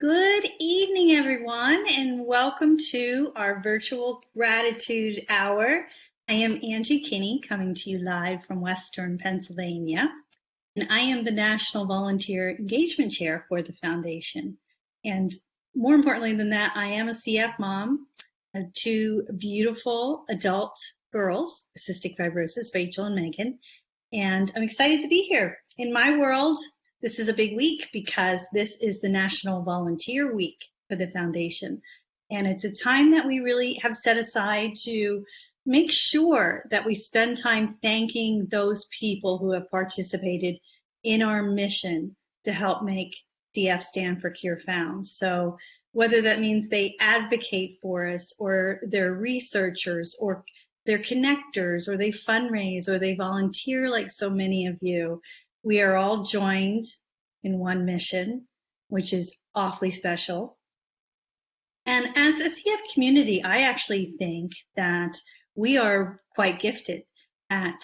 Good evening, everyone, and welcome to our virtual gratitude hour. I am Angie Kinney, coming to you live from Western Pennsylvania, and I am the National Volunteer Engagement Chair for the Foundation. And more importantly than that, I am a CF mom of two beautiful adult girls, cystic fibrosis, Rachel and Megan, and I'm excited to be here. In my world, this is a big week because this is the National Volunteer Week for the Foundation. And it's a time that we really have set aside to make sure that we spend time thanking those people who have participated in our mission to help make CF stand for Cure Found. So whether that means they advocate for us, or they're researchers, or they're connectors, or they fundraise, or they volunteer like so many of you, we are all joined in one mission, which is awfully special. And as a CF community, I actually think that we are quite gifted at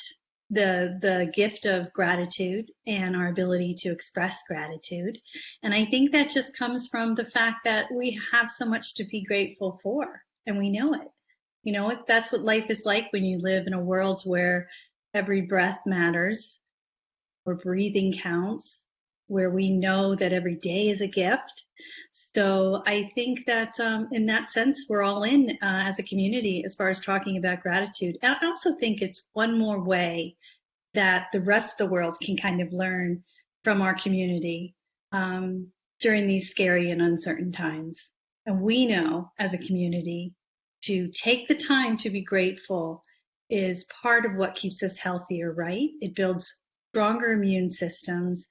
the gift of gratitude and our ability to express gratitude. And I think that just comes from the fact that we have so much to be grateful for, and we know it. You know, if that's what life is like when you live in a world where every breath matters, where breathing counts, where we know that every day is a gift. So I think that in that sense, we're all in as a community as far as talking about gratitude. And I also think it's one more way that the rest of the world can kind of learn from our community during these scary and uncertain times. And we know as a community to take the time to be grateful is part of what keeps us healthier, right? It builds stronger immune systems,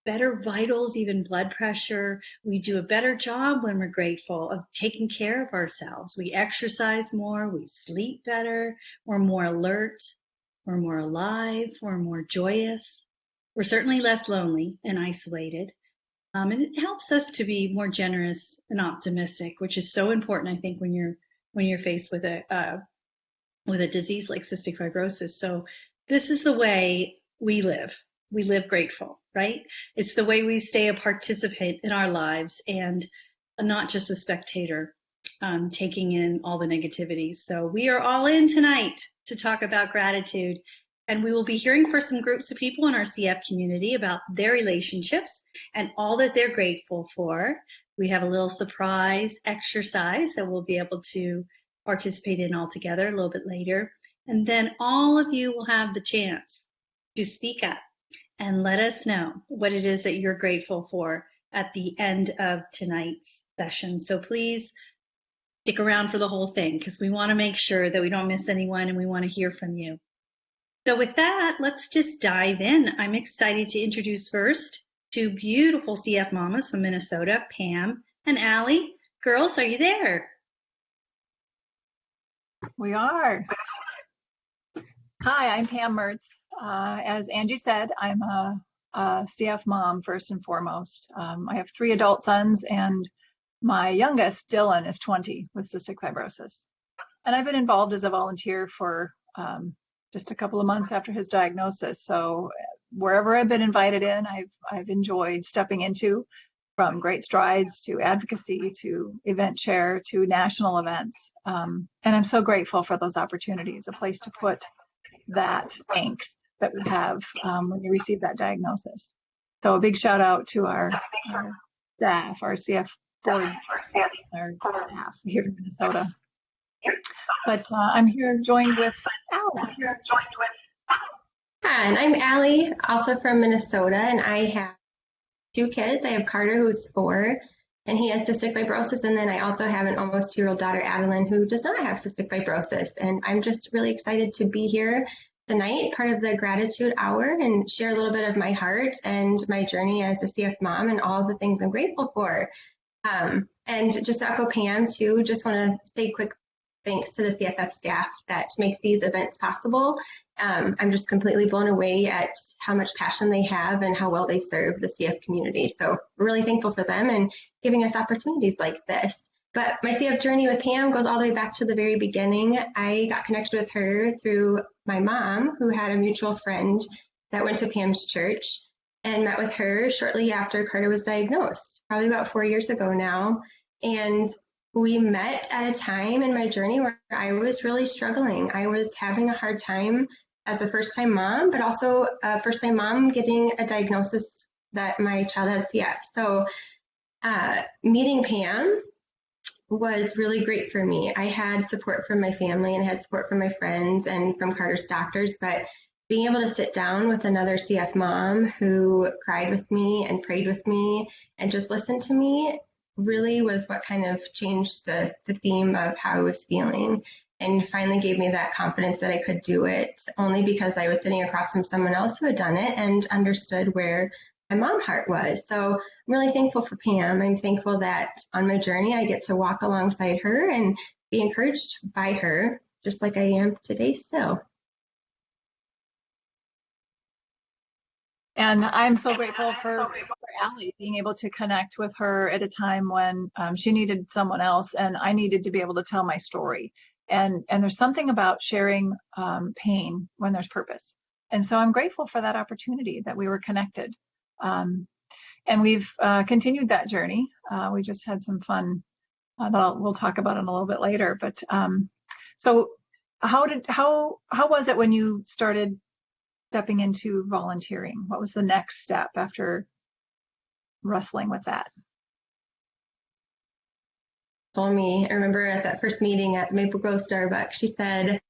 better vitals, even blood pressure. We do a better job when we're grateful of taking care of ourselves. We exercise more, we sleep better, we're more alert, we're more alive, we're more joyous. We're certainly less lonely and isolated. And it helps us to be more generous and optimistic, which is so important, I think, when you're faced with a disease like cystic fibrosis. So this is the way we live. We live grateful, right? It's the way we stay a participant in our lives and not just a spectator taking in all the negativity. So we are all in tonight to talk about gratitude. And we will be hearing from some groups of people in our CF community about their relationships and all that they're grateful for. We have a little surprise exercise that we'll be able to participate in all together a little bit later. And then all of you will have the chance to speak up and let us know what it is that you're grateful for at the end of tonight's session. So please stick around for the whole thing, because we want to make sure that we don't miss anyone and we want to hear from you. So with that, let's just dive in. I'm excited to introduce first two beautiful CF mamas from Minnesota, Pam and Allie. Girls, are you there? We are. Hi, I'm Pam Mertz. As Angie said, I'm a CF mom first and foremost. I have 3 adult sons, and my youngest, Dylan, is 20 with cystic fibrosis. And I've been involved as a volunteer for just a couple of months after his diagnosis. So wherever I've been invited in, I've enjoyed stepping into, from Great Strides to advocacy to event chair to national events. And I'm so grateful for those opportunities, a place to put that angst that we have when you receive that diagnosis. So a big shout out to our staff, our CF board, our staff here in Minnesota. But I'm here joined with Allie. Hi, and I'm Allie, also from Minnesota, and I have 2 kids. I have Carter, who's 4, and he has cystic fibrosis, and then I also have an almost 2-year-old daughter, Adeline, who does not have cystic fibrosis. And I'm just really excited to be here tonight, part of the gratitude hour, and share a little bit of my heart and my journey as a CF mom and all the things I'm grateful for. And just to echo Pam too, just want to say quick thanks to the CFF staff that make these events possible. I'm just completely blown away at how much passion they have and how well they serve the CF community. So we're really thankful for them and giving us opportunities like this. But my CF journey with Pam goes all the way back to the very beginning. I got connected with her through my mom, who had a mutual friend that went to Pam's church. and met with her shortly after Carter was diagnosed, probably about 4 years ago now. And we met at a time in my journey where I was really struggling. I was having a hard time as a first-time mom, but also a first-time mom getting a diagnosis that my child had CF. So meeting Pam was really great for me. I had support from my family and I had support from my friends and from Carter's doctors, but being able to sit down with another CF mom who cried with me and prayed with me and just listened to me really was what kind of changed the theme of how I was feeling, and finally gave me that confidence that I could do it, only because I was sitting across from someone else who had done it and understood where my mom heart was. So I'm really thankful for Pam. I'm thankful that on my journey I get to walk alongside her and be encouraged by her, just like I am today still. And I'm so grateful for Allie, being able to connect with her at a time when she needed someone else and I needed to be able to tell my story. And there's something about sharing pain when there's purpose. And so I'm grateful for that opportunity that we were connected. And we've continued that journey. We just had some fun that we'll talk about in a little bit later. But so how was it when you started stepping into volunteering? What was the next step after wrestling with that? Told me, I remember at that first meeting at Maple Grove Starbucks, she said,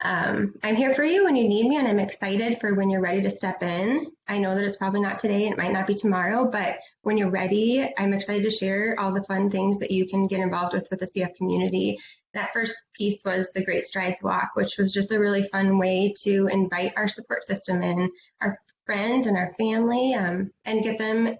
I'm here for you when you need me, and I'm excited for when you're ready to step in. I know that it's probably not today, it might not be tomorrow, but when you're ready, I'm excited to share all the fun things that you can get involved with the CF community. That first piece was the Great Strides Walk, which was just a really fun way to invite our support system in, our friends and our family, and get them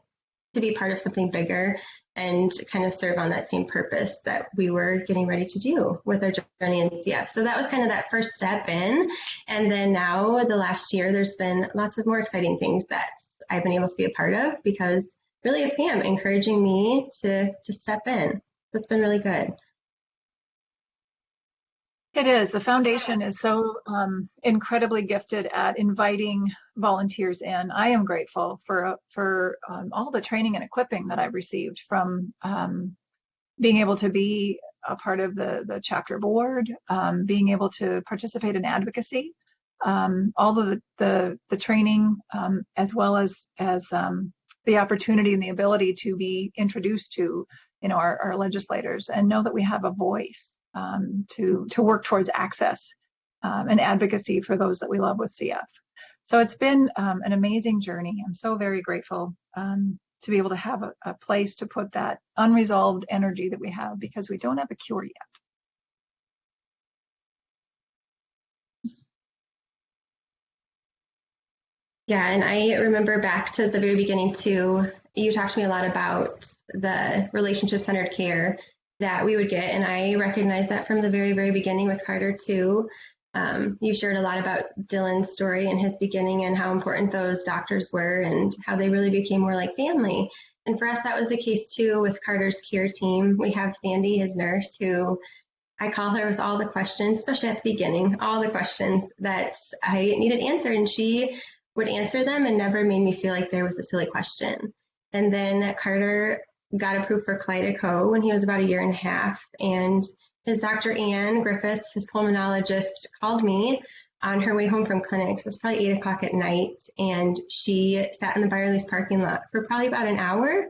to be part of something bigger and kind of serve on that same purpose that we were getting ready to do with our journey in CF. So that was kind of that first step in. And then now the last year, there's been lots of more exciting things that I've been able to be a part of because really of Pam encouraging me to step in. So it's been really good. It is. The foundation is so incredibly gifted at inviting volunteers in. I am grateful for all the training and equipping that I've received from being able to be a part of the chapter board, being able to participate in advocacy, all of the training, as well as the opportunity and the ability to be introduced to our legislators and know that we have a voice. To work towards access and advocacy for those that we love with CF. So it's been an amazing journey. I'm so very grateful to be able to have a place to put that unresolved energy that we have because we don't have a cure yet. Yeah, and I remember back to the very beginning too, you talked to me a lot about the relationship-centered care that we would get, and I recognized that from the very, very beginning with Carter too. You shared a lot about Dylan's story and his beginning and how important those doctors were and how they really became more like family. And for us, that was the case too with Carter's care team. We have Sandy, his nurse, who I call her with all the questions, especially at the beginning, all the questions that I needed answered, and she would answer them and never made me feel like there was a silly question. And then Carter got approved for Kalydeco when he was about 1.5 years, and his Dr. Ann Griffiths, his pulmonologist, called me on her way home from clinic. So it was probably 8 o'clock at night, and she sat in the Byerly's parking lot for probably about an hour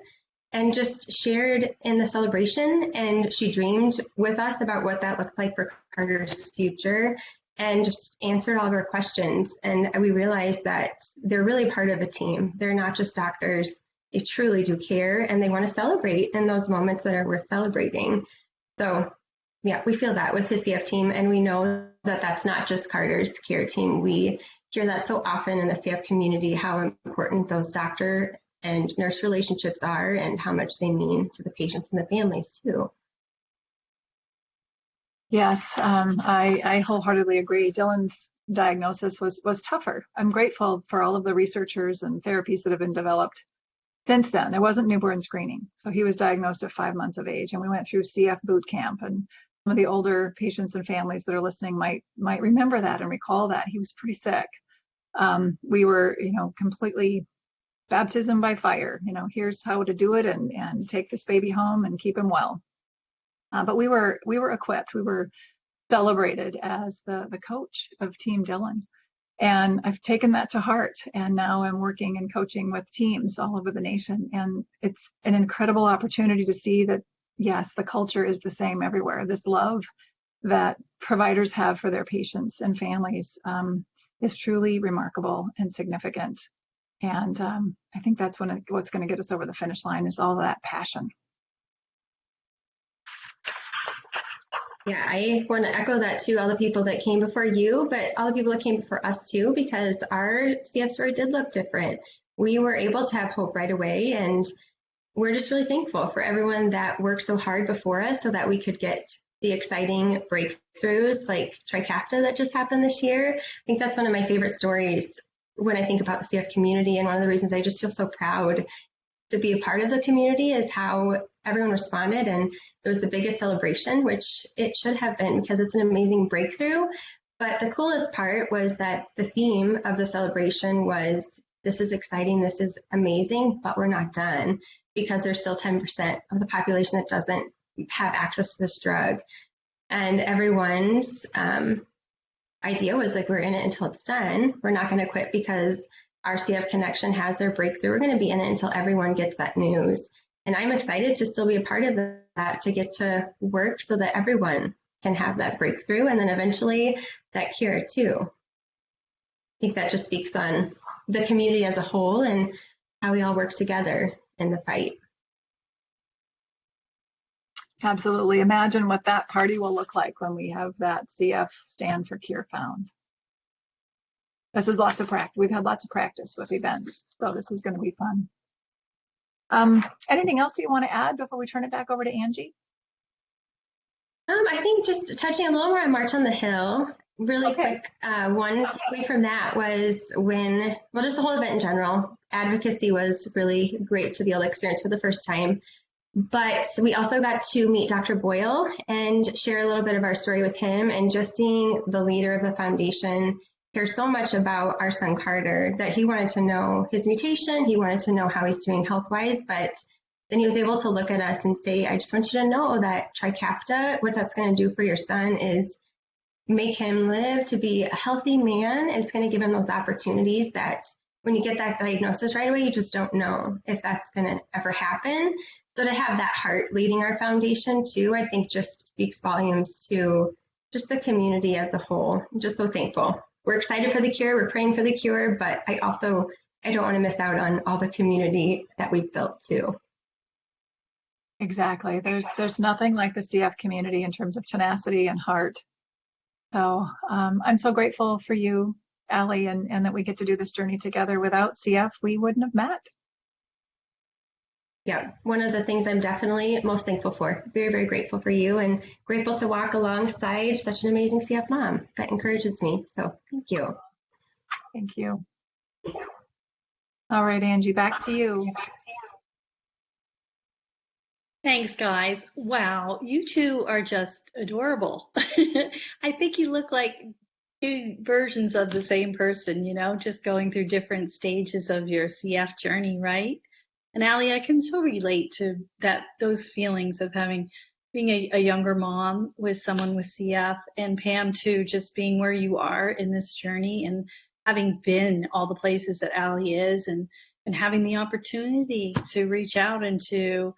and just shared in the celebration, and she dreamed with us about what that looked like for Carter's future and just answered all of our questions. And we realized that they're really part of a team. They're not just doctors. They truly do care, and they want to celebrate in those moments that are worth celebrating. So yeah, we feel that with his CF team, and we know that that's not just Carter's care team. We hear that so often in the CF community, how important those doctor and nurse relationships are and how much they mean to the patients and the families too. Yes, I wholeheartedly agree. Dylan's diagnosis was tougher. I'm grateful for all of the researchers and therapies that have been developed since then. There wasn't newborn screening. So he was diagnosed at 5 months of age, and we went through CF boot camp. And some of the older patients and families that are listening might remember that and recall that. He was pretty sick. We were, completely baptism by fire. Here's how to do it, and take this baby home and keep him well. But we were equipped. We were celebrated as the coach of Team Dylan. And I've taken that to heart, and now I'm working and coaching with teams all over the nation. And it's an incredible opportunity to see that, yes, the culture is the same everywhere. This love that providers have for their patients and families is truly remarkable and significant. And I think that's what's going to get us over the finish line, is all of that passion. Yeah, I want to echo that to all the people that came before you, but all the people that came before us too, because our CF story did look different. We were able to have hope right away, and we're just really thankful for everyone that worked so hard before us so that we could get the exciting breakthroughs like Trikafta that just happened this year. I think that's one of my favorite stories when I think about the CF community, and one of the reasons I just feel so proud to be a part of the community is how everyone responded, and it was the biggest celebration, which it should have been because it's an amazing breakthrough. But the coolest part was that the theme of the celebration was, this is exciting, this is amazing, but we're not done, because there's still 10% of the population that doesn't have access to this drug. And everyone's idea was like, we're in it until it's done. We're not going to quit because our CF Connection has their breakthrough. We're going to be in it until everyone gets that news. And I'm excited to still be a part of that, to get to work so that everyone can have that breakthrough, and then eventually that cure too. I think that just speaks on the community as a whole and how we all work together in the fight. Absolutely. Imagine what that party will look like when we have that CF stand for Cure Found. This is lots of practice. We've had lots of practice with events, so this is going to be fun. Anything else you want to add before we turn it back over to Angie? I think just touching a little more on March on the Hill, really quick. One takeaway from that was just the whole event in general, advocacy was really great to be able to experience for the first time. But we also got to meet Dr. Boyle and share a little bit of our story with him, and just seeing the leader of the foundation care so much about our son Carter that he wanted to know his mutation, he wanted to know how he's doing health-wise, but then he was able to look at us and say, I just want you to know that Trikafta, what that's going to do for your son is make him live to be a healthy man. It's going to give him those opportunities that when you get that diagnosis right away, you just don't know if that's going to ever happen. So to have that heart leading our foundation too, I think just speaks volumes to just the community as a whole. I'm just so thankful. We're excited for the cure, we're praying for the cure, but I don't want to miss out on all the community that we've built too. Exactly. There's nothing like the CF community in terms of tenacity and heart. So I'm so grateful for you, Allie, and that we get to do this journey together. Without CF, we wouldn't have met. Yeah, one of the things I'm definitely most thankful for. Very, very grateful for you, and grateful to walk alongside such an amazing CF mom that encourages me. So thank you. Thank you. All right, Angie, back to you. Thanks, guys. Wow, you two are just adorable. I think you look like two versions of the same person, just going through different stages of your CF journey, right? And Allie, I can so relate to those feelings of being a younger mom with someone with CF, and Pam too, just being where you are in this journey and having been all the places that Allie is, and having the opportunity to reach out and to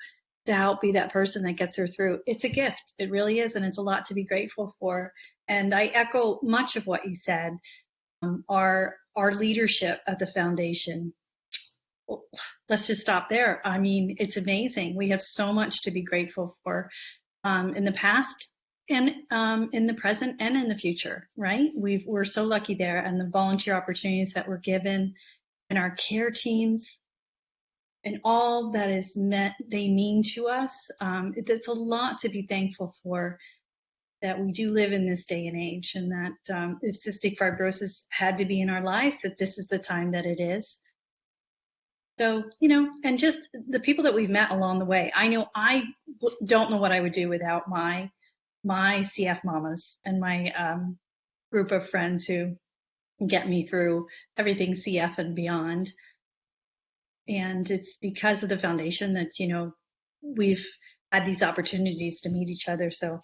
help be that person that gets her through. It's a gift. It really is. And it's a lot to be grateful for. And I echo much of what you said. Our leadership at the foundation, let's just stop there. I mean, it's amazing. We have so much to be grateful for in the past and in the present and in the future, right? We're so lucky there, and the volunteer opportunities that we're given, and our care teams, and all that is they mean to us. It's a lot to be thankful for, that we do live in this day and age, and that if cystic fibrosis had to be in our lives, that this is the time that it is. So, and just the people that we've met along the way. I know I don't know what I would do without my CF mamas and my group of friends who get me through everything CF and beyond. And it's because of the foundation that, we've had these opportunities to meet each other. So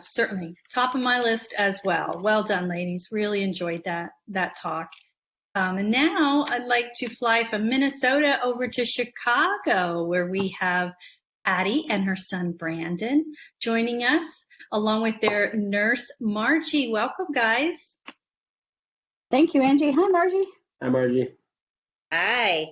certainly top of my list as well. Well done, ladies. Really enjoyed that talk. And now I'd like to fly from Minnesota over to Chicago, where we have Patty and her son Brandon joining us, along with their nurse Margie. Welcome, guys. Thank you, Angie. Hi, Margie. Hi, Margie. Hi.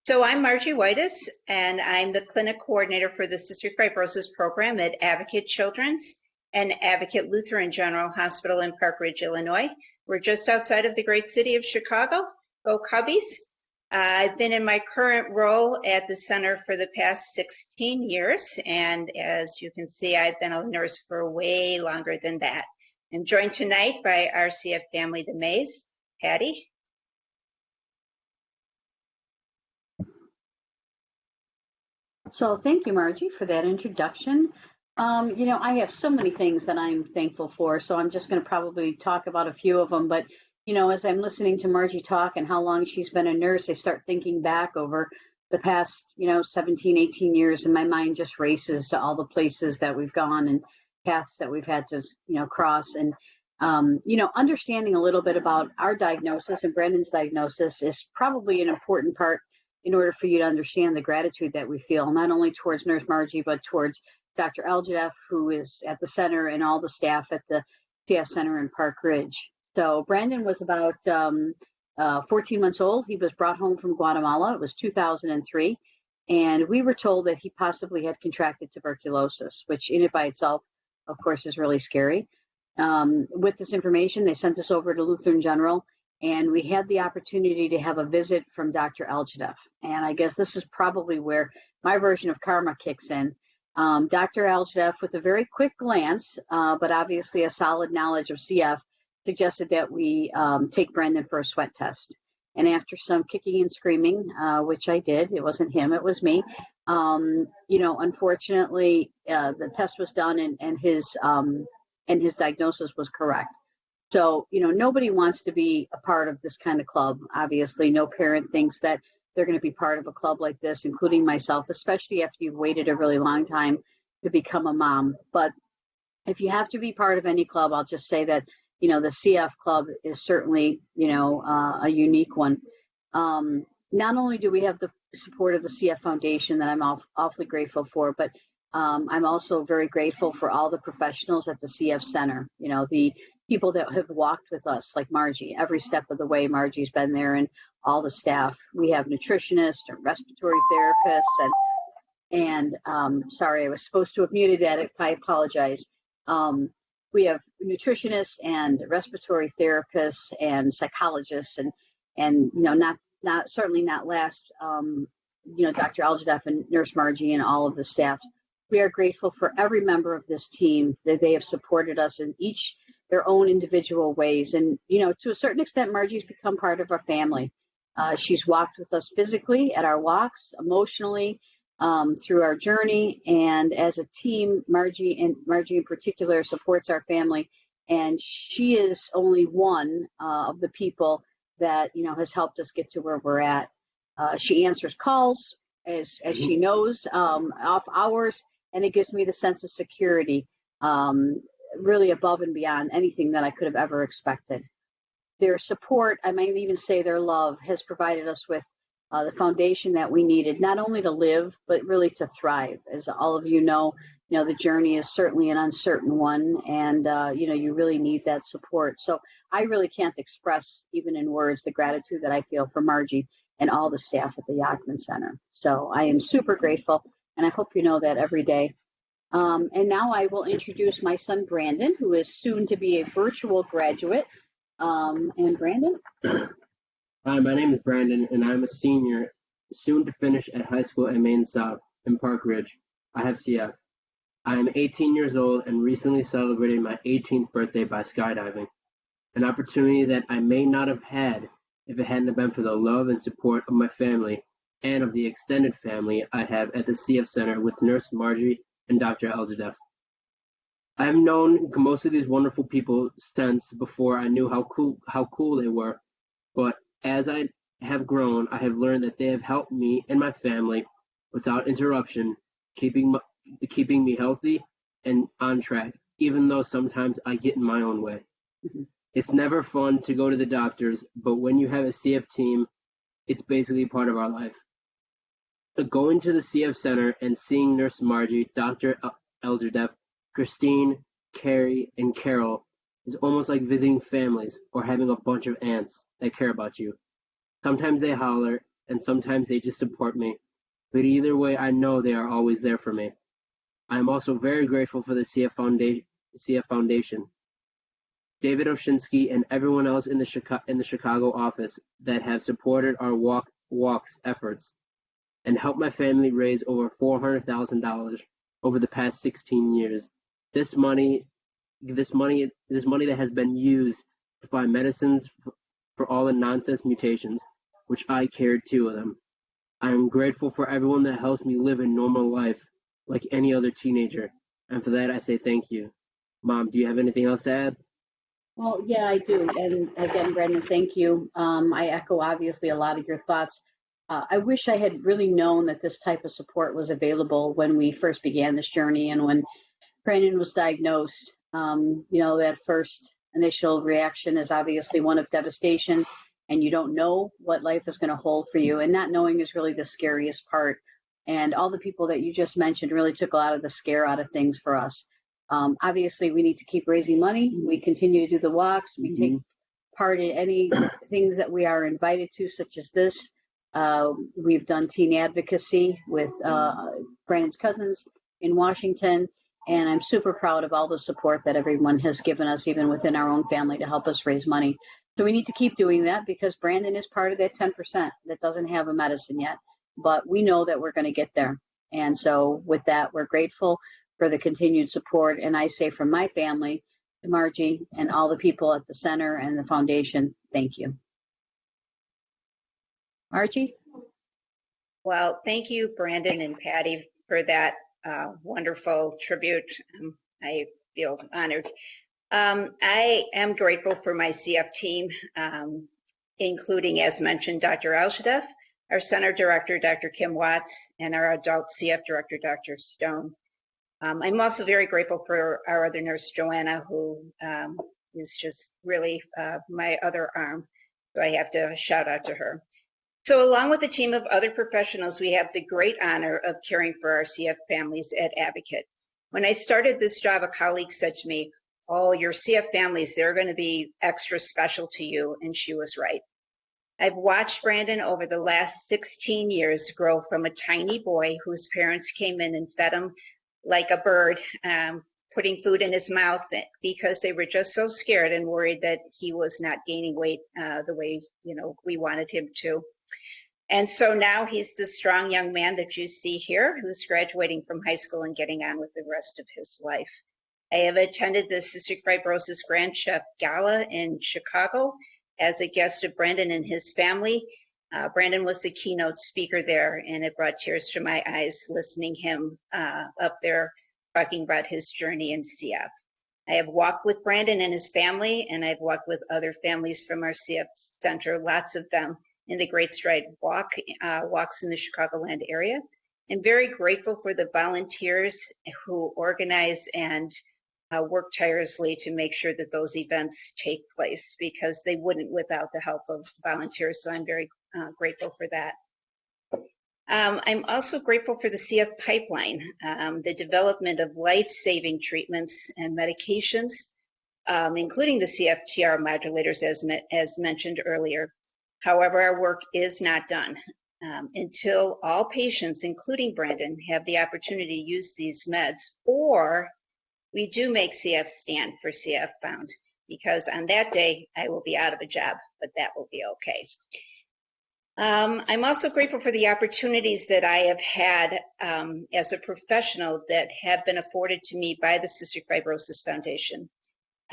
So I'm Margie Whitus, and I'm the clinic coordinator for the Cystic Fibrosis program at Advocate Children's and Advocate Lutheran General Hospital in Park Ridge, Illinois. We're just outside of the great city of Chicago. Go Cubbies. I've been in my current role at the center for the past 16 years, and as you can see, I've been a nurse for way longer than that. I'm joined tonight by our CF family, the Mays. Patty. So thank you, Margie, for that introduction. I have so many things that I'm thankful for, so I'm just going to probably talk about a few of them. But, as I'm listening to Margie talk and how long she's been a nurse, I start thinking back over the past, 17, 18 years, and my mind just races to all the places that we've gone and paths that we've had to, cross. And, understanding a little bit about our diagnosis and Brandon's diagnosis is probably an important part in order for you to understand the gratitude that we feel, not only towards Nurse Margie, but towards Dr. Algedeff, who is at the center, and all the staff at the CF Center in Park Ridge. So Brandon was about 14 months old. He was brought home from Guatemala. It was 2003. And we were told that he possibly had contracted tuberculosis, which in it by itself, of course, is really scary. With this information, they sent us over to Lutheran General, and we had the opportunity to have a visit from Dr. Algedeff. And I guess this is probably where my version of karma kicks in. Dr. Algedeff, with a very quick glance, but obviously a solid knowledge of CF, suggested that we take Brandon for a sweat test. And after some kicking and screaming, which I did, it wasn't him, it was me. Unfortunately, the test was done, and his diagnosis was correct. So, nobody wants to be a part of this kind of club. Obviously, no parent thinks that they're going to be part of a club like this, including myself, especially after you've waited a really long time to become a mom. But if you have to be part of any club, I'll just say that, the CF club is certainly, a unique one. Not only do we have the support of the CF Foundation that I'm awfully grateful for, but I'm also very grateful for all the professionals at the CF Center, the people that have walked with us, like Margie. Every step of the way, Margie's been there, and all the staff. We have nutritionists and respiratory therapists, and sorry, I was supposed to have muted that. I apologize. We have nutritionists and respiratory therapists and psychologists, and not certainly not last, Dr. Algedeff and Nurse Margie and all of the staff. We are grateful for every member of this team that they have supported us in each their own individual ways. And, to a certain extent, Margie's become part of our family. She's walked with us physically at our walks, emotionally, through our journey. And as a team, Margie in particular supports our family. And she is only one of the people that, has helped us get to where we're at. She answers calls, as she knows, off hours, and it gives me the sense of security, really above and beyond anything that I could have ever expected. Their support, I might even say their love, has provided us with the foundation that we needed, not only to live, but really to thrive. As all of you know, the journey is certainly an uncertain one, and you really need that support. So I really can't express, even in words, the gratitude that I feel for Margie and all the staff at the Yachman Center. So I am super grateful, and I hope you know that every day. And now I will introduce my son, Brandon, who is soon to be a virtual graduate. And Brandon? Hi, my name is Brandon, and I'm a senior, soon to finish at high school at Maine South in Park Ridge. I have CF. I am 18 years old and recently celebrated my 18th birthday by skydiving, an opportunity that I may not have had if it hadn't been for the love and support of my family and of the extended family I have at the CF Center with Nurse Margie and Dr. Algedeff. I have known most of these wonderful people since before I knew how cool they were, but as I have grown, I have learned that they have helped me and my family without interruption, keeping me healthy and on track, even though sometimes I get in my own way. It's never fun to go to the doctors, but when you have a CF team, it's basically part of our life. Going to the CF Center and seeing Nurse Margie, Dr. Elderdeff, Christine, Carrie, and Carol is almost like visiting families or having a bunch of aunts that care about you. Sometimes they holler, and sometimes they just support me, but either way, I know they are always there for me. I am also very grateful for the CF Foundation, David Oshinsky, and everyone else in the Chicago office that have supported our walks efforts and helped my family raise over $400,000 over the past 16 years. This money that has been used to find medicines for all the nonsense mutations, which I carried 2 of them. I am grateful for everyone that helps me live a normal life like any other teenager, and for that I say thank you. Mom, do you have anything else to add? Well, yeah, I do. And again, Brendan, thank you. I echo obviously a lot of your thoughts. I wish I had really known that this type of support was available when we first began this journey and when Brandon was diagnosed. That first initial reaction is obviously one of devastation, and you don't know what life is going to hold for you. And not knowing is really the scariest part. And all the people that you just mentioned really took a lot of the scare out of things for us. Obviously, we need to keep raising money. We continue to do the walks. We take part in any things that we are invited to, such as this. We've done teen advocacy with Brandon's cousins in Washington, and I'm super proud of all the support that everyone has given us, even within our own family, to help us raise money. So we need to keep doing that because Brandon is part of that 10% that doesn't have a medicine yet, but we know that we're going to get there. And so with that, we're grateful for the continued support. And I say from my family, to Margie and all the people at the center and the foundation, thank you. Margie? Well, thank you, Brandon and Patty, for that wonderful tribute. I feel honored. I am grateful for my CF team, including, as mentioned, Dr. Alshadef, our center director, Dr. Kim Watts, and our adult CF director, Dr. Stone. I'm also very grateful for our other nurse, Joanna, who is just really my other arm. So I have to shout out to her. So along with a team of other professionals, we have the great honor of caring for our CF families at Advocate. When I started this job, a colleague said to me, "Oh, your CF families, they're going to be extra special to you." And she was right. I've watched Brandon over the last 16 years grow from a tiny boy whose parents came in and fed him like a bird, putting food in his mouth because they were just so scared and worried that he was not gaining weight the way we wanted him to. And so now he's the strong young man that you see here who's graduating from high school and getting on with the rest of his life. I have attended the Cystic Fibrosis Grand Chef Gala in Chicago as a guest of Brandon and his family. Brandon was the keynote speaker there, and it brought tears to my eyes listening him up there talking about his journey in CF. I have walked with Brandon and his family, and I've walked with other families from our CF Center, lots of them, in the Great Stride walks in the Chicagoland area. I'm very grateful for the volunteers who organize and work tirelessly to make sure that those events take place, because they wouldn't without the help of volunteers. So I'm very grateful for that. I'm also grateful for the CF pipeline, the development of life-saving treatments and medications, including the CFTR modulators as mentioned earlier. However, our work is not done. Until all patients, including Brandon, have the opportunity to use these meds, or we do make CF stand for CF bound, because on that day I will be out of a job, but that will be okay. I'm also grateful for the opportunities that I have had as a professional that have been afforded to me by the Cystic Fibrosis Foundation.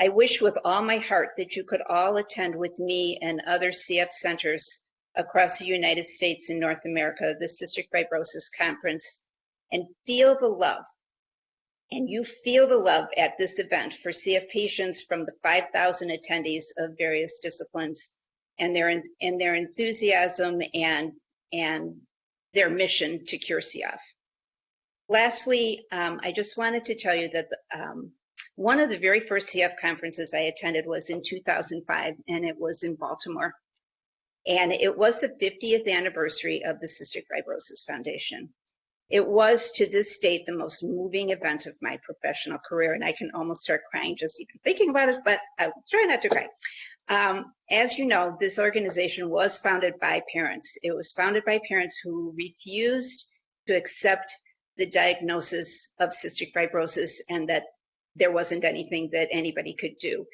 I wish with all my heart that you could all attend with me and other CF centers across the United States and North America, the Cystic Fibrosis Conference, and feel the love. And you feel the love at this event for CF patients from the 5,000 attendees of various disciplines. and their enthusiasm and their mission to cure CF. Lastly, I just wanted to tell you that one of the very first CF conferences I attended was in 2005, and it was in Baltimore. And it was the 50th anniversary of the Cystic Fibrosis Foundation. It was, to this date, the most moving event of my professional career, and I can almost start crying just even thinking about it, but I'll try not to cry. As you know, this organization was founded by parents. It was founded by parents who refused to accept the diagnosis of cystic fibrosis and that there wasn't anything that anybody could do.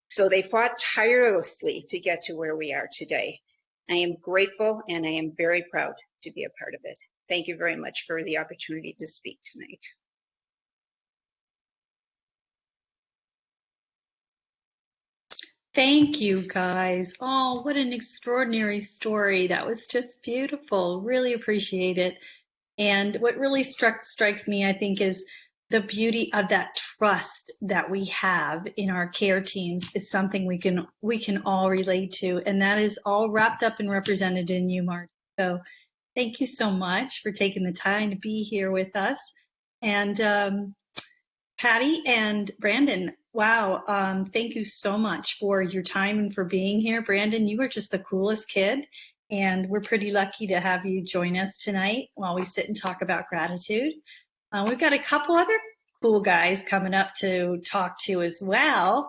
So they fought tirelessly to get to where we are today. I am grateful and I am very proud to be a part of it. Thank you very much for the opportunity to speak tonight. Thank you, guys. Oh, what an extraordinary story. That was just beautiful. Really appreciate it. And what really strikes me, I think, is the beauty of that trust that we have in our care teams is something we can all relate to. And that is all wrapped up and represented in you, Mark. So thank you so much for taking the time to be here with us. And Patty and Brandon, wow, thank you so much for your time and for being here. Brandon, you are just the coolest kid, and we're pretty lucky to have you join us tonight while we sit and talk about gratitude. We've got a couple other cool guys coming up to talk to as well.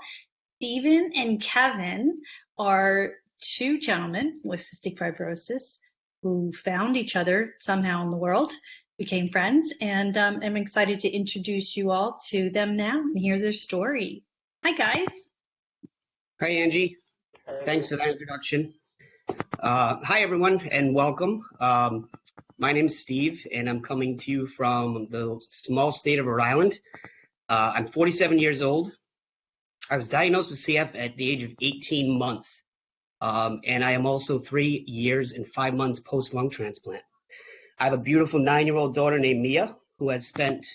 Stephen and Kevin are two gentlemen with cystic fibrosis who found each other somehow in the world, became friends, and I'm excited to introduce you all to them now and hear their story. Hi, guys. Hi, Angie. Thanks for that introduction. Hi, everyone, and welcome. My name is Steve, and I'm coming to you from the small state of Rhode Island. I'm 47 years old. I was diagnosed with CF at the age of 18 months, and I am also 3 years and 5 months post-lung transplant. I have a beautiful 9-year-old daughter named Mia, who has spent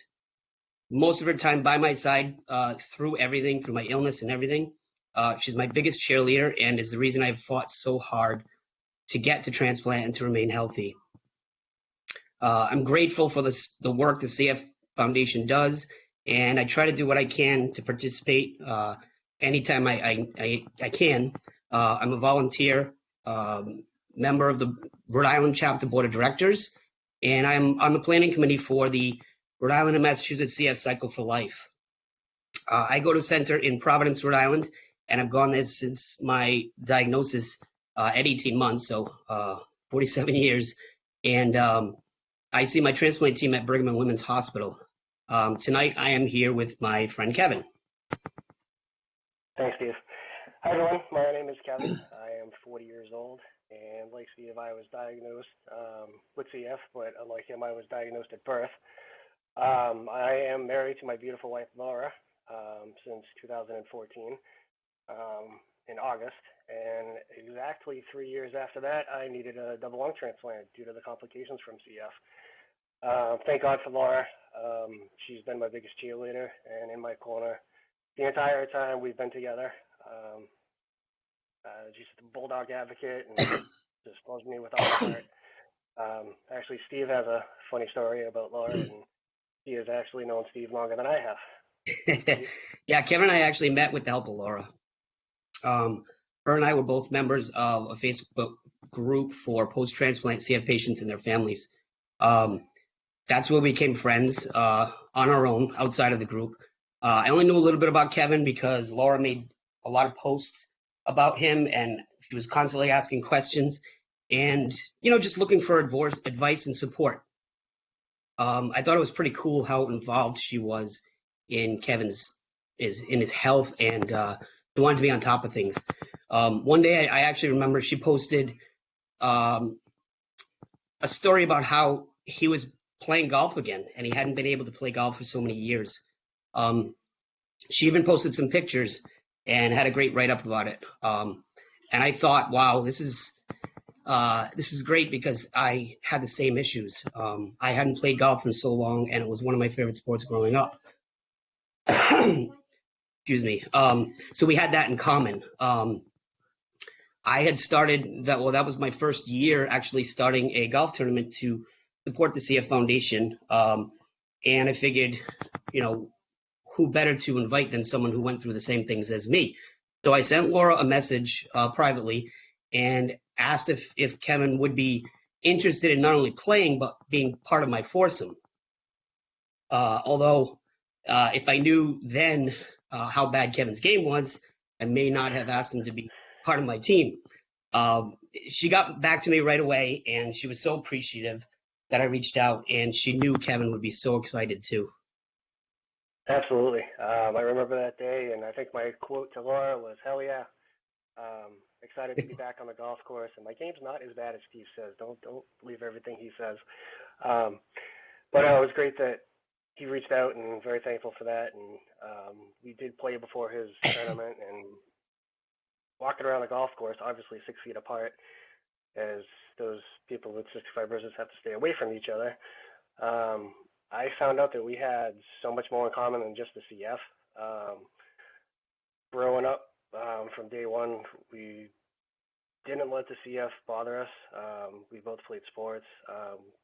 most of her time by my side through everything, through my illness and everything. She's my biggest cheerleader and is the reason I've fought so hard to get to transplant and to remain healthy. I'm grateful for the work the CF Foundation does, and I try to do what I can to participate anytime I can. I'm a volunteer member of the Rhode Island Chapter Board of Directors, and I'm on the planning committee for the Rhode Island and Massachusetts CF Cycle for Life. I go to a center in Providence, Rhode Island, and I've gone there since my diagnosis at 18 months, so 47 years. And I see my transplant team at Brigham and Women's Hospital. Tonight, I am here with my friend Kevin. Thanks, Steve. Hi, everyone. My name is Kevin. I am 40 years old, and like Steve, I was diagnosed with CF, but unlike him, I was diagnosed at birth. I am married to my beautiful wife, Laura, since 2014 in August, and exactly 3 years after that, I needed a double lung transplant due to the complications from CF. Thank God for Laura. She's been my biggest cheerleader and in my corner the entire time we've been together. She's a bulldog advocate and just loves me with all her heart. Actually, Steve has a funny story about Laura, and he has actually known Steve longer than I have. Yeah, Kevin and I actually met with the help of Laura. Her and I were both members of a Facebook group for post-transplant CF patients and their families. That's where we became friends on our own outside of the group. I only knew a little bit about Kevin because Laura made a lot of posts about him, and she was constantly asking questions and, just looking for advice and support. I thought it was pretty cool how involved she was in his health, and she wanted to be on top of things. One day, I actually remember she posted a story about how he was playing golf again, and he hadn't been able to play golf for so many years. She even posted some pictures and had a great write-up about it. And I thought, wow, this is great because I had the same issues. I hadn't played golf in so long, and it was one of my favorite sports growing up. Excuse me. So we had that in common. I had started that. Well, that was my first year actually starting a golf tournament to support the CF Foundation. And I figured, who better to invite than someone who went through the same things as me? So I sent Laura a message privately and asked if Kevin would be interested in not only playing, but being part of my foursome. Although, if I knew then how bad Kevin's game was, I may not have asked him to be part of my team. She got back to me right away, and she was so appreciative that I reached out, and she knew Kevin would be so excited too. Absolutely. I remember that day, and I think my quote to Laura was, "Hell yeah." Excited to be back on the golf course, and my game's not as bad as Steve says. Don't believe everything he says. But it was great that he reached out, and very thankful for that. And we did play before his tournament, and walking around the golf course, obviously 6 feet apart, as those people with cystic fibrosis have to stay away from each other. I found out that we had so much more in common than just the CF. Growing up, from day one, we didn't let the CF bother us. We both played sports.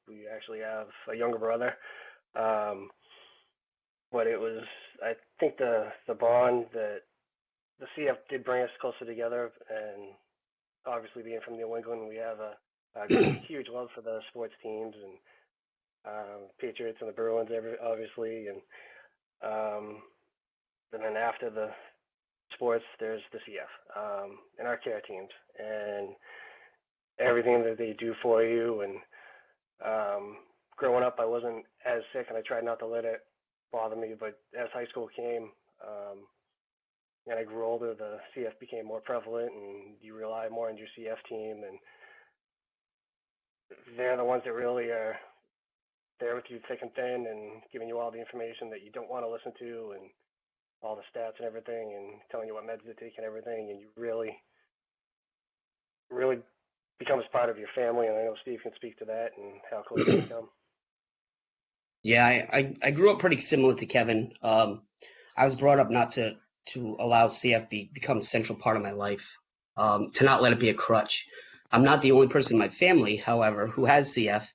We actually have a younger brother. But it was, I think, the bond that the CF did bring us closer together. And obviously being from New England, we have a huge love for the sports teams, and Patriots and the Bruins, obviously, and then after the sports, there's the CF and our care teams and everything that they do for you. And growing up, I wasn't as sick, and I tried not to let it bother me. But as high school came, and I grew older, the CF became more prevalent, and you rely more on your CF team, and they're the ones that really are there with you thick and thin, and giving you all the information that you don't want to listen to, and all the stats and everything, and telling you what meds to take and everything, and you really becomes part of your family. And I know Steve can speak to that and how close you become. Yeah, I grew up pretty similar to Kevin. I was brought up not to allow CF become a central part of my life, to not let it be a crutch. I'm not the only person in my family, however, who has CF.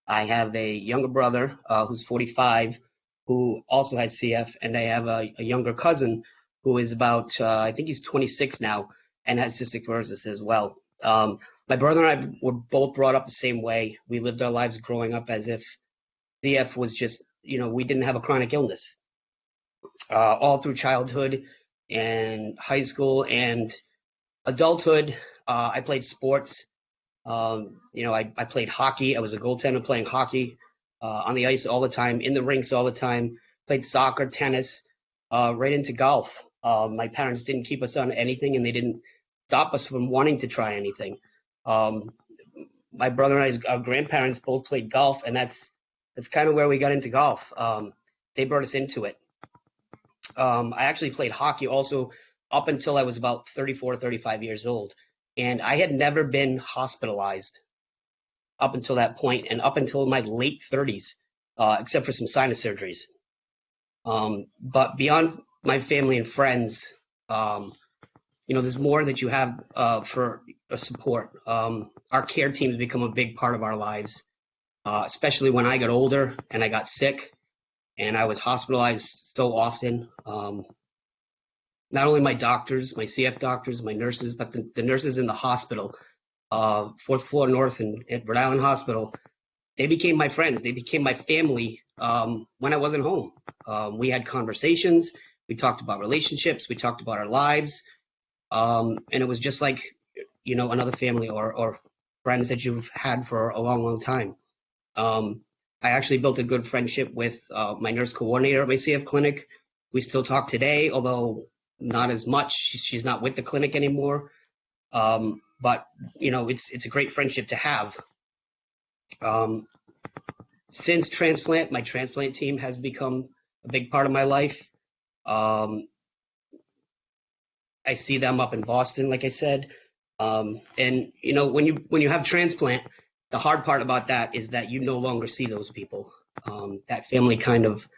I have a younger brother who's 45 who also has CF, and I have a younger cousin who is about, I think he's 26 now, and has cystic fibrosis as well. My brother and I were both brought up the same way. We lived our lives growing up as if CF was just, we didn't have a chronic illness. All through childhood and high school and adulthood, I played sports. I played hockey. I was a goaltender playing hockey on the ice all the time, in the rinks all the time. Played soccer, tennis, right into golf. My parents didn't keep us on anything, and they didn't stop us from wanting to try anything. My brother and our grandparents both played golf, and that's kind of where we got into golf. They brought us into it. I actually played hockey also up until I was about 34, 35 years old. And I had never been hospitalized up until that point, and up until my late 30s, except for some sinus surgeries. But beyond my family and friends, there's more that you have for support. Our care teams become a big part of our lives, especially when I got older and I got sick and I was hospitalized so often. Not only my doctors, my CF doctors, my nurses, but the nurses in the hospital, 4th floor north at Rhode Island Hospital, they became my friends. They became my family when I wasn't home. We had conversations. We talked about relationships. We talked about our lives. And it was just like, another family or friends that you've had for a long, long time. I actually built a good friendship with my nurse coordinator at my CF clinic. We still talk today, although not as much. She's not with the clinic anymore. But it's a great friendship to have. Since transplant, my transplant team has become a big part of my life. I see them up in Boston, like I said. And when you have transplant, the hard part about that is that you no longer see those people. That family kind of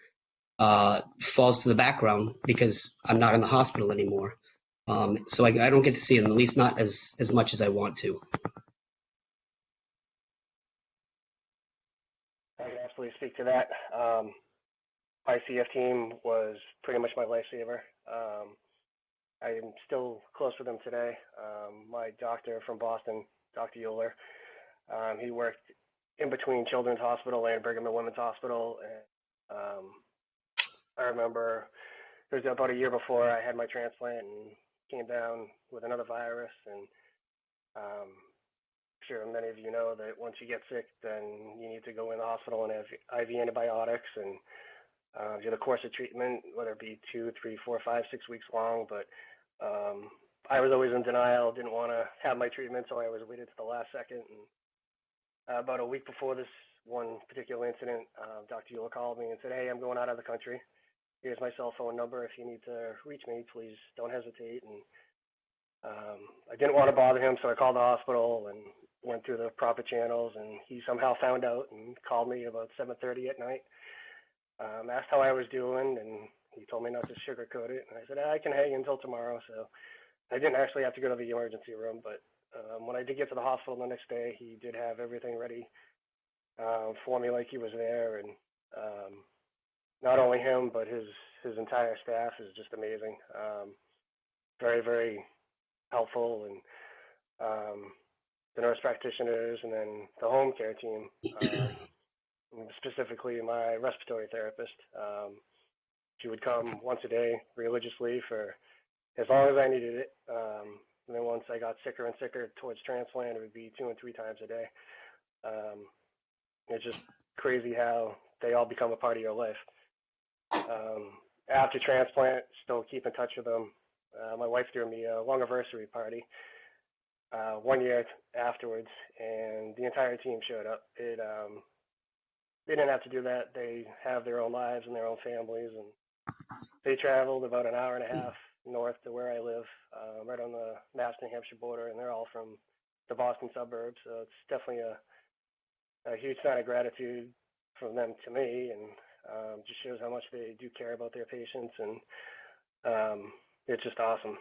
falls to the background because I'm not in the hospital anymore. So I don't get to see them, at least not as much as I want to. I can absolutely speak to that. My CF team was pretty much my lifesaver. I am still close with them today. My doctor from Boston, Dr. Euler, he worked in between Children's Hospital and Brigham and Women's Hospital. And I remember it was about a year before I had my transplant and came down with another virus. And I'm sure many of you know that once you get sick, then you need to go in the hospital and have IV antibiotics and do the course of treatment, whether it be 2, 3, 4, 5, 6 weeks long. But I was always in denial, didn't want to have my treatment, so I always waited to the last second. And about a week before this one particular incident, Dr. Euler called me and said, "Hey, I'm going out of the country. Here's my cell phone number. If you need to reach me, please don't hesitate." And I didn't want to bother him, so I called the hospital and went through the proper channels, and he somehow found out and called me about 7:30 at night. Asked how I was doing, and he told me not to sugarcoat it. And I said, I can hang until tomorrow. So I didn't actually have to go to the emergency room, but when I did get to the hospital the next day, he did have everything ready for me, like he was there. And not only him, but his entire staff is just amazing. Very, very helpful. And the nurse practitioners, and then the home care team, specifically my respiratory therapist. She would come once a day religiously for as long as I needed it. And then once I got sicker and sicker towards transplant, it would be 2 and 3 times a day. It's just crazy how they all become a part of your life. After transplant, still keep in touch with them. My wife threw me a long anniversary party 1 year afterwards, and the entire team showed up. They didn't have to do that. They have their own lives and their own families, and they traveled about an hour and a half north to where I live, right on the Mass-New Hampshire border, and they're all from the Boston suburbs. So it's definitely a huge sign of gratitude from them to me, and just shows how much they do care about their patients, and it's just awesome.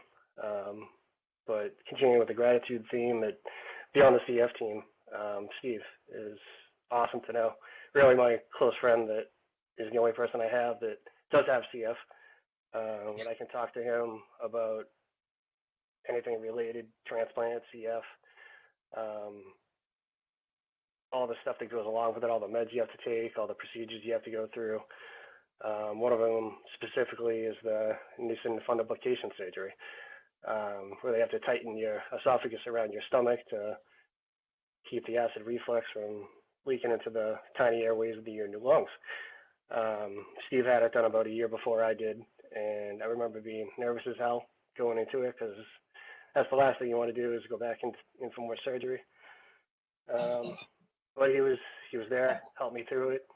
But continuing with the gratitude theme, beyond the CF team, Steve is awesome to know. Really my close friend that is the only person I have that does have CF. When I can talk to him about anything related, transplant, CF, all the stuff that goes along with it, all the meds you have to take, all the procedures you have to go through. One of them specifically is the Nissen Fundoplication surgery, where they have to tighten your esophagus around your stomach to keep the acid reflux from leaking into the tiny airways of your new lungs. Steve had it done about a year before I did, and I remember being nervous as hell going into it, because that's the last thing you want to do is go back in for more surgery. But he was there, helped me through it.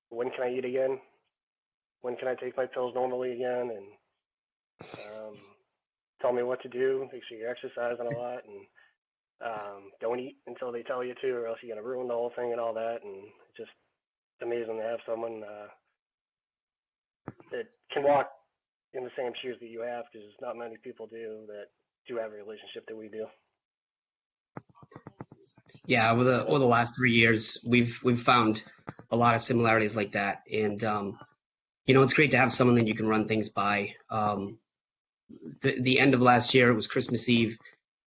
When can I eat again? When can I take my pills normally again? And tell me what to do. Make sure you're exercising a lot, and don't eat until they tell you to, or else you're going to ruin the whole thing and all that. And it's just amazing to have someone that can walk in the same shoes that you have, because not many people do that do have a relationship that we do. Yeah, over the last 3 years, we've found a lot of similarities like that, and it's great to have someone that you can run things by. The end of last year, it was Christmas Eve.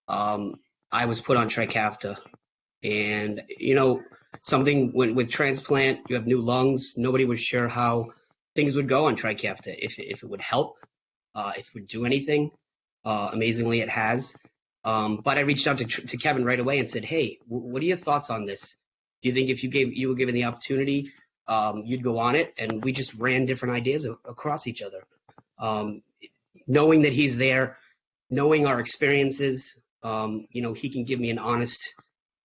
I was put on Trikafta, and something with transplant, you have new lungs. Nobody was sure how things would go on Trikafta, if it would help, if it would do anything. Amazingly, it has. But I reached out to Kevin right away and said, "Hey, what are your thoughts on this? Do you think if you were given the opportunity, you'd go on it?" And we just ran different ideas across each other. Knowing that he's there, knowing our experiences, he can give me an honest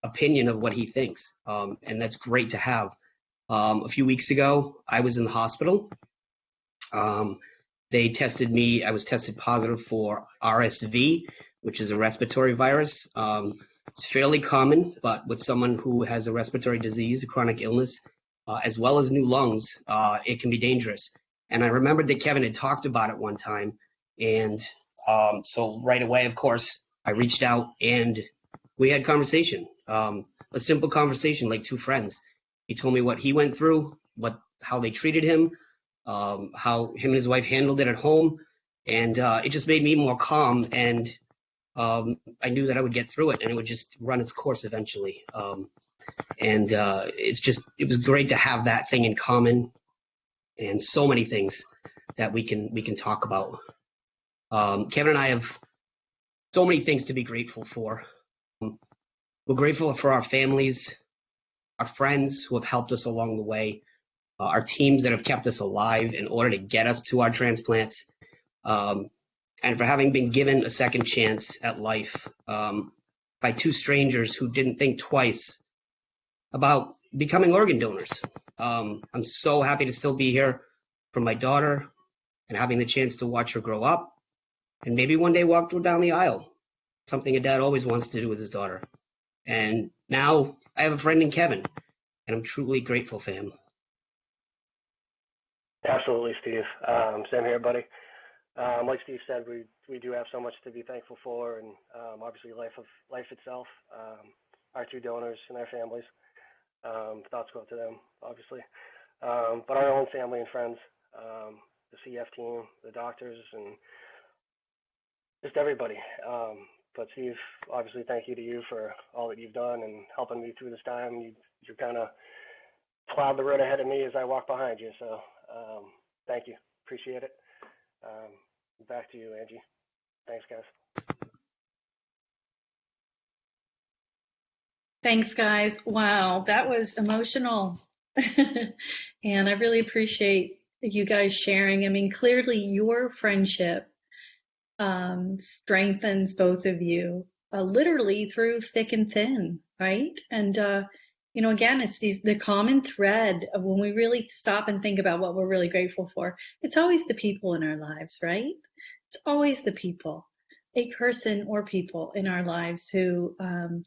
opinion of what he thinks, and that's great to have. A few weeks ago, I was in the hospital. They tested me. I was tested positive for RSV, which is a respiratory virus. It's fairly common, but with someone who has a respiratory disease, a chronic illness, as well as new lungs, it can be dangerous. And I remembered that Kevin had talked about it one time, And so right away, of course, I reached out and we had conversation, a simple conversation like two friends. He told me what he went through, how they treated him, how him and his wife handled it at home. And it just made me more calm. And I knew that I would get through it and it would just run its course eventually. It was great to have that thing in common and so many things that we can talk about. Kevin and I have so many things to be grateful for. We're grateful for our families, our friends who have helped us along the way, our teams that have kept us alive in order to get us to our transplants, and for having been given a second chance at life by two strangers who didn't think twice about becoming organ donors. I'm so happy to still be here for my daughter and having the chance to watch her grow up and maybe one day walk down the aisle, something a dad always wants to do with his daughter. And now I have a friend in Kevin, and I'm truly grateful for him. Absolutely, Steve. Same here, buddy. Like Steve said, we do have so much to be thankful for, and obviously life itself, our two donors and their families. Thoughts go out to them, obviously. But our own family and friends, the CF team, the doctors, and just everybody. But Steve, obviously, thank you to you for all that you've done and helping me through this time. You kind of plowed the road ahead of me as I walk behind you. So thank you. Appreciate it. Back to you, Angie. Thanks, guys. Thanks, guys. Wow, that was emotional. And I really appreciate you guys sharing. I mean, clearly your friendship strengthens both of you literally through thick and thin, right? And again, it's the common thread of when we really stop and think about what we're really grateful for. It's always the people in our lives, right? It's always the people, a person or people in our lives who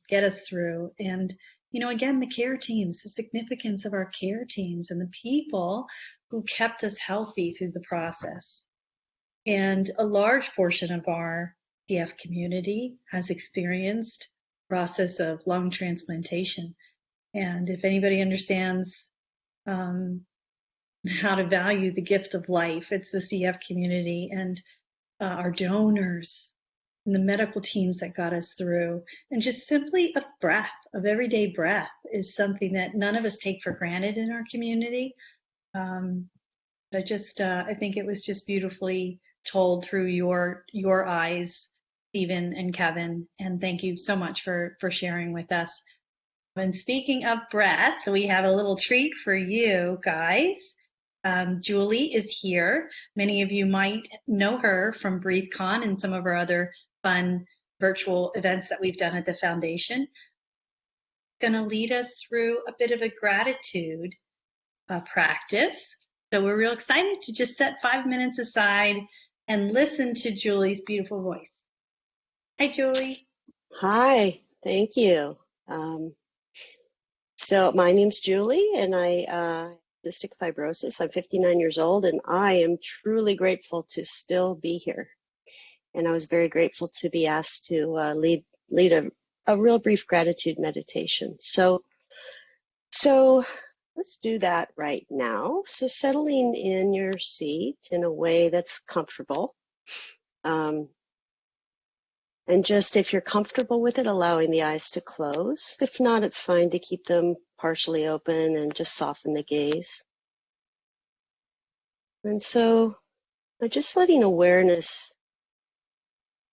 get us through. And again, the care teams, the significance of our care teams and the people who kept us healthy through the process. And a large portion of our CF community has experienced the process of lung transplantation. And if anybody understands how to value the gift of life, it's the CF community and our donors and the medical teams that got us through. And just simply a breath, of everyday breath, is something that none of us take for granted in our community. I think it was just beautifully told through your eyes, Stephen and Kevin, and thank you so much for sharing with us. And speaking of breath, we have a little treat for you guys. Julie is here. Many of you might know her from BreatheCon and some of our other fun virtual events that we've done at the foundation. Going to lead us through a bit of a gratitude practice. So we're real excited to just set 5 minutes aside and listen to Julie's beautiful voice. Hi, Julie. Hi, thank you. So my name's Julie, and I cystic fibrosis. I'm 59 years old, and I am truly grateful to still be here. And I was very grateful to be asked to lead a real brief gratitude meditation. So let's do that right now. So settling in your seat in a way that's comfortable. And just if you're comfortable with it, allowing the eyes to close. If not, it's fine to keep them partially open and just soften the gaze. And so just letting awareness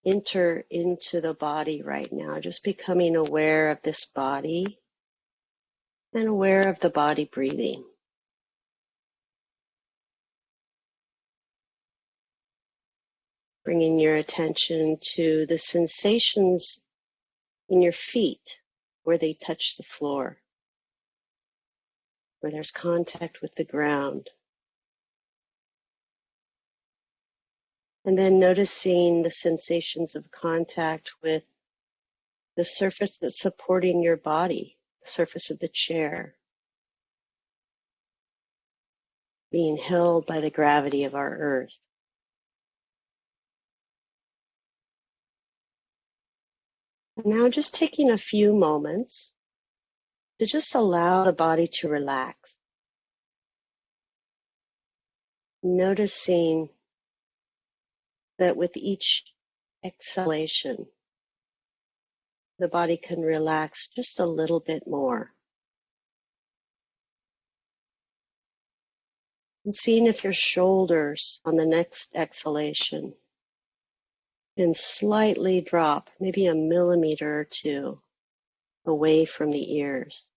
enter into the body right now, just becoming aware of this body and aware of the body breathing. Bringing your attention to the sensations in your feet where they touch the floor, where there's contact with the ground. And then noticing the sensations of contact with the surface that's supporting your body, the surface of the chair, being held by the gravity of our earth. And now just taking a few moments to just allow the body to relax. Noticing that with each exhalation, the body can relax just a little bit more. And seeing if your shoulders on the next exhalation can slightly drop, maybe a millimeter or two away from the ears,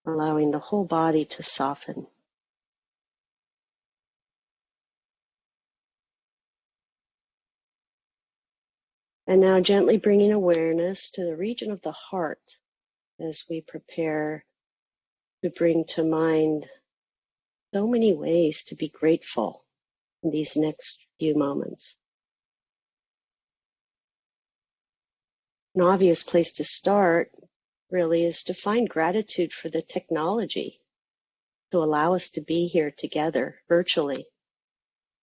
allowing the whole body to soften. And now gently bringing awareness to the region of the heart as we prepare to bring to mind so many ways to be grateful in these next few moments. An obvious place to start really is to find gratitude for the technology to allow us to be here together virtually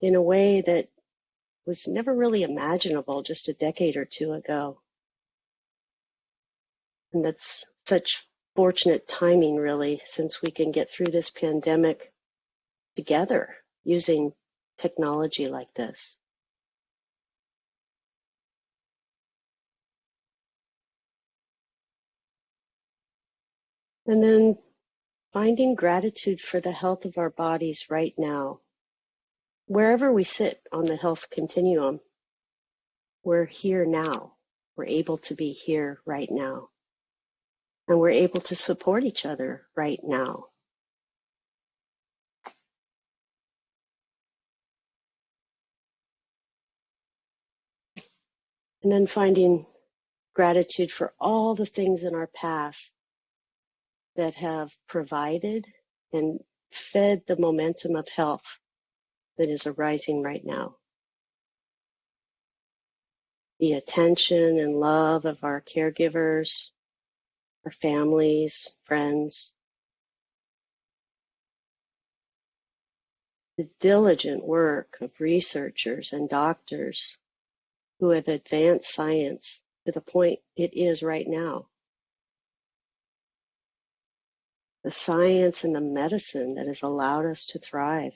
in a way that was never really imaginable just a decade or two ago. And that's such fortunate timing, really, since we can get through this pandemic together using technology like this. And then finding gratitude for the health of our bodies right now. Wherever we sit on the health continuum, we're here now. We're able to be here right now. And we're able to support each other right now. And then finding gratitude for all the things in our past that have provided and fed the momentum of health that is arising right now. The attention and love of our caregivers, our families, friends, the diligent work of researchers and doctors who have advanced science to the point it is right now. The science and the medicine that has allowed us to thrive.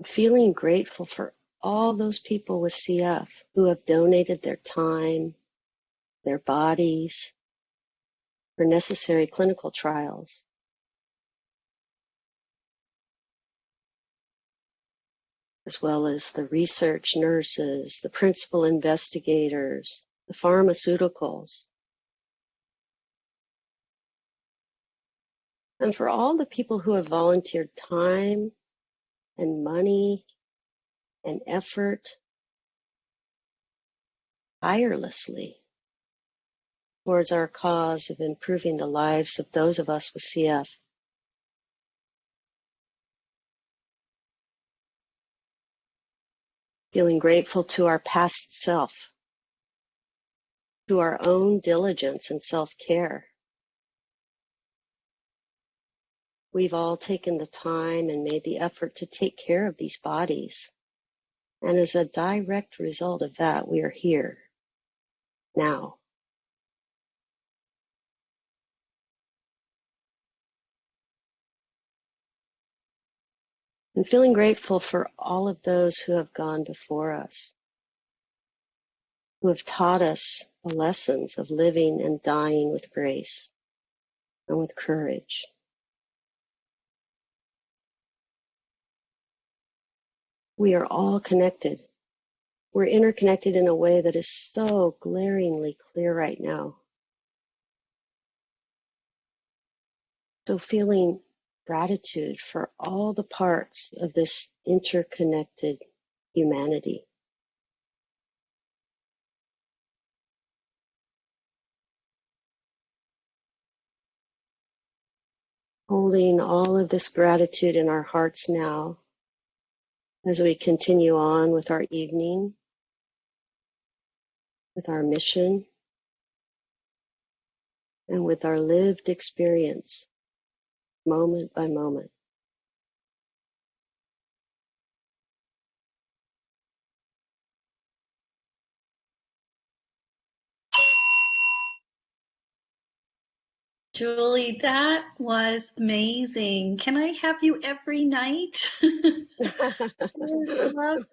Feeling grateful for all those people with CF who have donated their time, their bodies, for necessary clinical trials. As well as the research nurses, the principal investigators, the pharmaceuticals. And for all the people who have volunteered time and money and effort tirelessly towards our cause of improving the lives of those of us with CF. Feeling grateful to our past self, to our own diligence and self-care. We've all taken the time and made the effort to take care of these bodies. And as a direct result of that, we are here now. And feeling grateful for all of those who have gone before us, who have taught us the lessons of living and dying with grace and with courage. We are all connected. We're interconnected in a way that is so glaringly clear right now. So feeling gratitude for all the parts of this interconnected humanity. Holding all of this gratitude in our hearts now as we continue on with our evening, with our mission, and with our lived experience, moment by moment. Julie, that was amazing. Can I have you every night? I love that.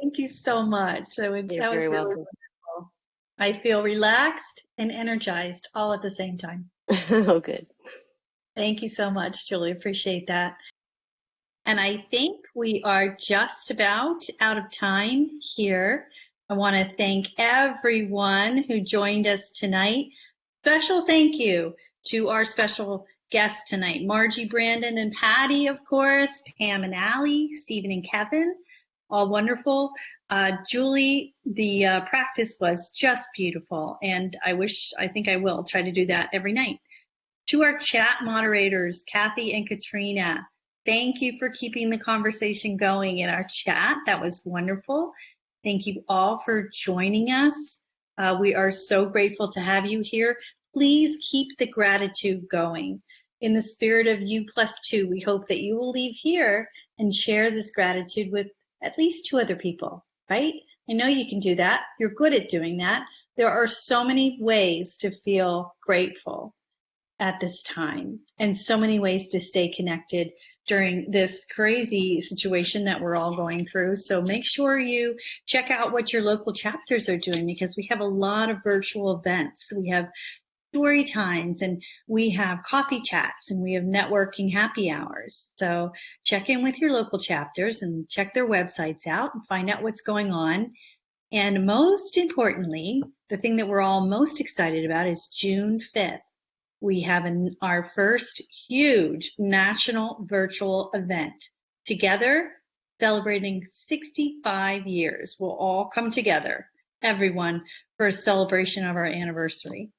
Thank you so much. You're That was very really welcome. wonderful. I feel relaxed and energized all at the same time. Oh, good. Thank you so much, Julie. Appreciate that. And I think we are just about out of time here. I want to thank everyone who joined us tonight. Special thank you to our special guests tonight, Margie, Brandon, and Patty, of course, Pam and Allie, Stephen and Kevin, all wonderful. Julie, the practice was just beautiful, and I think I will try to do that every night. To our chat moderators, Kathy and Katrina, thank you for keeping the conversation going in our chat. That was wonderful. Thank you all for joining us. We are so grateful to have you here. Please keep the gratitude going. In the spirit of U+2, we hope that you will leave here and share this gratitude with at least 2 other people, right? I know you can do that. You're good at doing that. There are so many ways to feel grateful at this time, and so many ways to stay connected during this crazy situation that we're all going through. So make sure you check out what your local chapters are doing, because we have a lot of virtual events. We have story times, and we have coffee chats, and we have networking happy hours. So check in with your local chapters and check their websites out and find out what's going on. And most importantly, the thing that we're all most excited about is June 5th. We have our first huge national virtual event. Together, celebrating 65 years. We'll all come together, everyone, for a celebration of our anniversary.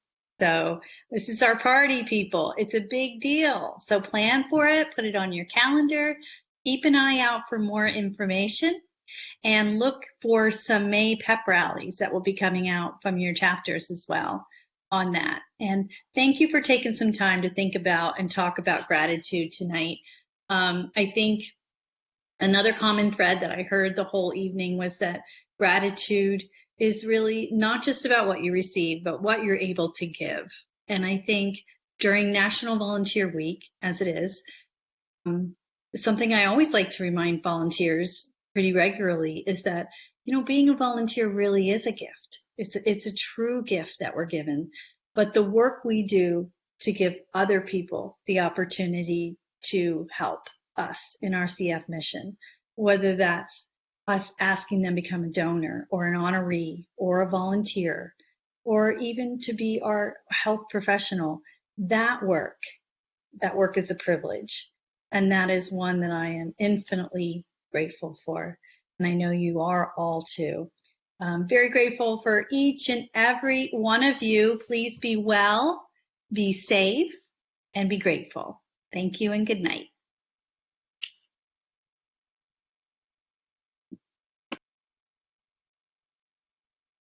So this is our party, people. It's a big deal. So plan for it, put it on your calendar, keep an eye out for more information, and look for some May pep rallies that will be coming out from your chapters as well on that. And thank you for taking some time to think about and talk about gratitude tonight. I think another common thread that I heard the whole evening was that gratitude is really not just about what you receive, but what you're able to give. And I think during National Volunteer Week, as it is, something I always like to remind volunteers pretty regularly is that, being a volunteer really is a gift. It's a true gift that we're given. But the work we do to give other people the opportunity to help us in our CF mission, whether that's us asking them to become a donor or an honoree or a volunteer, or even to be our health professional, that work is a privilege. And that is one that I am infinitely grateful for. And I know you are all too. I'm very grateful for each and every one of you. Please be well, be safe, and be grateful. Thank you and good night.